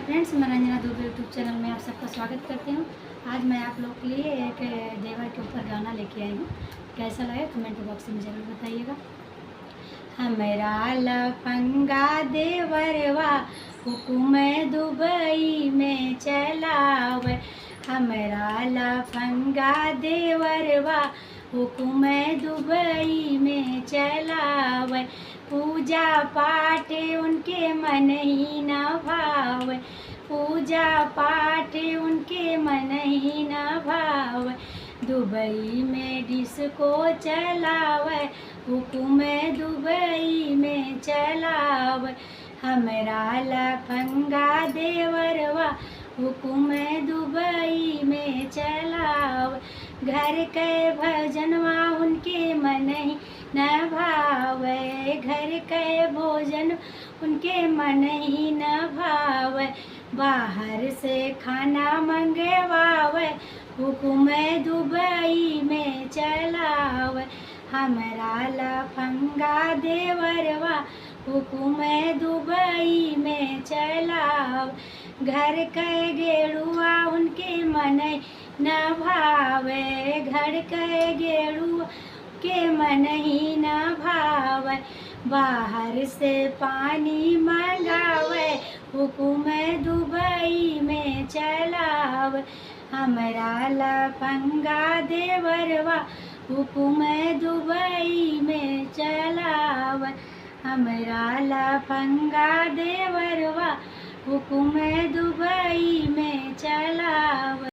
Friends, मैं Ranjana Dubey YouTube channel में आप सबका स्वागत करती हूँ। आज मैं आप लोग के लिए एक देवर के ऊपर गाना लेके आई हूँ। कैसा लगा कमेंट बॉक्स में ज़रूर बताइएगा। हमरा लफंगा देवरवा हुकुम दुबई में चलावे। हमरा लफंगा देवरवा हुकुम दुबई में चलावे। पूजा पाठ उनके मन ही न भावे। पूजा पाठ उनके मन ही न भावे। दुबई में डिस्को चलावे। हुकुम दुबई में चलावे। हमरा लफंगा देवरवा हुकुम दुबई में चलावे। घर के भजनवा उनके मन ही न भावे। घर के भोजन उनके मन ही न भावे। बाहर से खाना मंगवावे। हुकुम दुबई में चलावे। हमरा लफंगा देवरवा हुकुम दुबई में चलावे। घर के गेड़ुआ उनके मन न भावे। घर के गेड़ुआ के मन ही न भावे। बाहर से पानी मंगावे। हुकुम दुबई में चलावे। हमरा लफंगा देवरवा हुकुम दुबई में चलावे। हमरा लफंगा देवरवा हुकुम दुबई में चलावे।